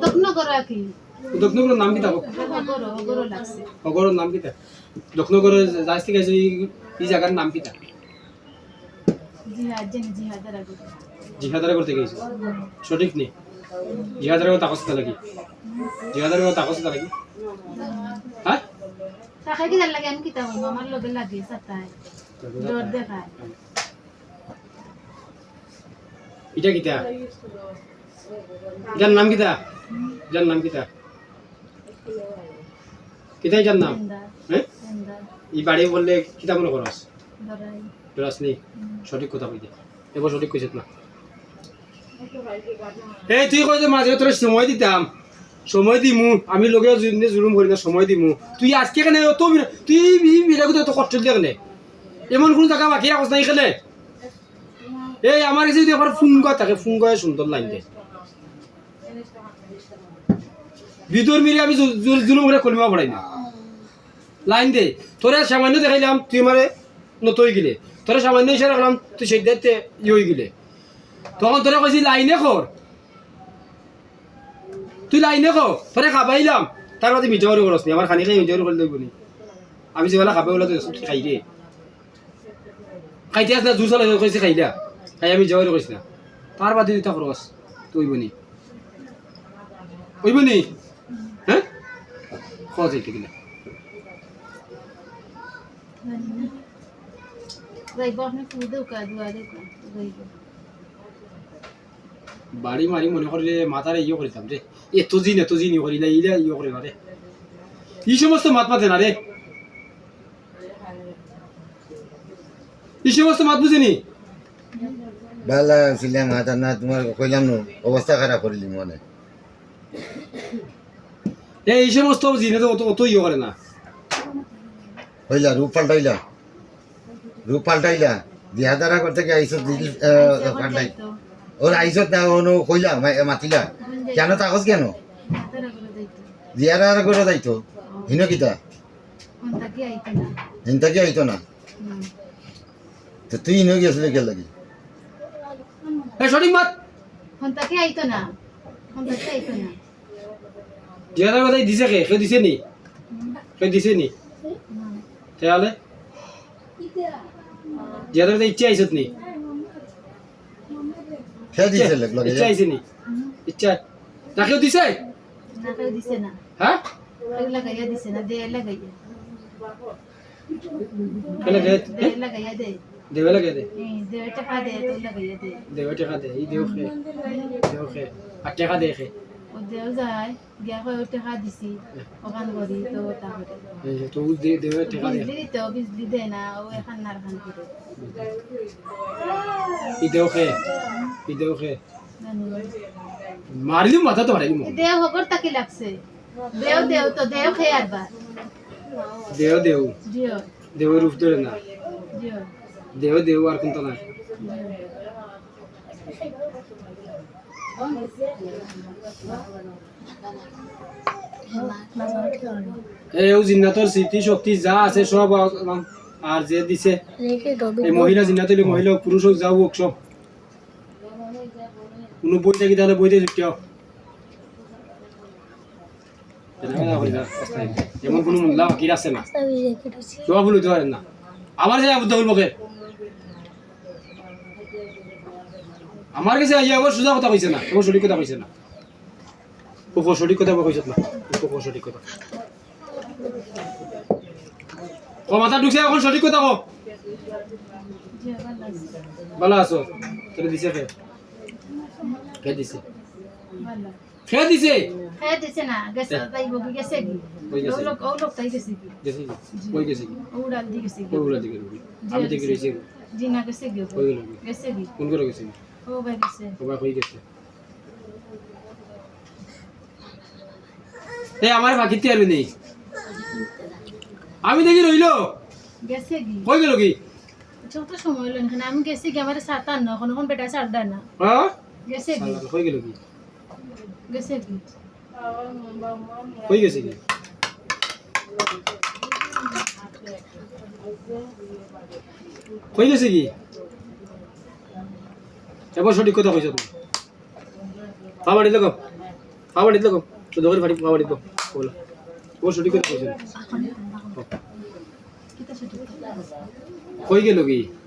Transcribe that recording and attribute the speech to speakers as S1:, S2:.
S1: দক্ষিণনগর কি
S2: দক্ষিণনগরের নাম কি থাকো
S1: গরো লাগছে
S2: অগরের নাম কি থাক দক্ষিণনগরের যাইতে গেছে এই জায়গার নাম কি থাক জিহাদারা করতে গেছে সঠিক নেই জিহাদারা তাকস লাগি জিহাদারা তাকস লাগি হ্যাঁ
S1: তাকে কি লাগে আমি কি তাও আমার লগে লাগে সাতায় জোর দেখায়
S2: এটা কিটা যার নাম কিটা যার নাম কিটা কিটাই যার নাম হ্যাঁ এই বাড়ি বললে কিটা মনে করস ডরাস নেই সঠিক কথা কইতে এবার সঠিক কইছিস না এই তুই কই যে মাঝে তোর সময় দিতাম সময় দিমু আমি লগে জুলুম করি না সময় দিমু তুই আজকে কেন তো তুই বিরাগুতো এত কষ্ট দিয়ে কেন এমন কোন জায়গা বাকি রাখস না এখানে এই আমার কাছে যদি একবার ফোন কর থাকে ফোন করে সুন্দর লাইন দে ভিতর মিলে আমি জুলুম করে কলমা পড়াই না লাইন দে তোরে সামান্য দেখাইলাম তুই মারে নতই গিলে তোরে সামান্য ইশারা করলাম তুই সেই দেখতে হয়ে গিলে তখন তোরে কইছি লাইনে কর তুই লাইনে কর তোরে খাবাইলাম তার মধ্যে মিজাওয়ারি করস নি আমার খানি খাই মিজাওয়ারি করে দেবনি আমি যেবেলা খাবে বলে তুই খাই রে খাইতে আস না জুস আলো কইছে খাইলা খাই আমি যাওয়ারি কইছ না তার বাদে দিতা খরচ তুই বনি ওই বনি হ্যাঁ খোঁজ এইতে কিনা বাড়ি মারি মনে করলে মাথারে ইয়ে করিতাম রে এত জিন ইয়ে করি না ইলা ইয়ে করে না রে এই সমস্ত মাত মাতে না রে এই সমস্ত মাত বুঝেনি
S3: বালা ছিলাম হাজার না তোমার কইলাম না অবস্থা খারাপ করিলি মনে
S2: এই সমস্ত জিনে তো অত ইয়ে করে না
S3: হইলা রূপ পাল্টাইলা দিহাদারা করতে কি আইসত দিল পাল্টাই ওর আইসত না ওনো কইলা মাতিলা কেন তাকস কেন দিহাদারা করে যাইতো হিনো কিতা হিনতা কি আইতো না তো তুই হিনো গেছিলি কে লাগি
S2: সঠিক মাত
S1: হন্তাকে আইতো না
S2: জিয়াদার কথাই দিছে কে কেউ দিছে নি কেউ দিছে নি তাহলে জিয়াদার কথা ইচ্ছা আইসত নি
S3: কে দিছে লাগে
S2: ইচ্ছা আইছে নি ইচ্ছা না কেউ দিছে
S1: না
S2: হ্যাঁ
S1: লাগাইয়া দিছে না দে লাগাইয়া
S2: কেন দে
S1: লাগাইয়া দে
S2: দেবে লাগে দে
S1: দেবে টাকা দে তো লাগাইয়া দে
S2: দেবে টাকা দে এই দেও খে আর টাকা দে খে
S1: ও দেও যায় গিয়া কই টাকা দিছি ওখান করি তো তা করে
S2: এই তো দেবে টাকা দে
S1: বিজলি দে না ও এখন নার খান করে
S2: এই দেও খে মারিলি মাথা তো মারিলি
S1: দেও হগর তাকি লাগছে দেও তো দেও খে আরবার
S2: দেও
S1: দিও
S2: দেও রূপ ধরে না
S1: দিও
S2: দেও আর কোনটা না এই জিন্নাতর স্মৃতি শক্তি যা আছে সব আর যে দিছে এই মহিলা জিন্নাত মহিলা পুরুষ হোক যাও হোক সব কোনো বই থাকি তাহলে বইতে যুক্ত যেমন কোনো মূল্য বাকি আছে না সব ভুল হইতে পারেন না আমার যে আবদ্ধ হল মুখে আমার কাছে আইয়া আবার সোজা কথা কইছে না এবার সঠিক কথা কইছে না সঠিক কথা কইছে না সঠিক কথা ও মাথা ঢুকছে এখন সঠিক কথা কো ভালো আছো তোরে দিছে কে দিছে
S1: দিছে না গেছে তাই বগি গেছে কি ও লোক তাই গেছে কি
S2: কই গেছে কি
S1: উড়াল দি গেছে কি
S2: ওগুলা দিকে আমি থেকে রইছি
S1: জিনা গেছে কি
S2: কই গেল
S1: গেছে কি
S2: কোন করে গেছে
S1: ও ভাই গেছে
S2: ও ভাই কই গেছে এই আমার বাকিতে আর নেই আমি দেখি রইলো
S1: গেছে কি
S2: কই গেল কি
S1: ছোট সময় হলো না আমি গেছি কি আমার 7 না কোন বেটা 4 না
S2: হ্যাঁ
S1: গেছে কি
S2: কই গেল কি
S1: গেছে কি
S2: কই গেছে কি কই গেছে কি এবার সঠিক কথা কইছ তুমি বাবা দিলে কম খাওয়া বাড়িতে লাগো তো দোকানে ফাটি খাওয়া বাড়িতে বলো ও ছুটি করে কইছিল
S1: কিতা সেটা
S2: কই গেল কি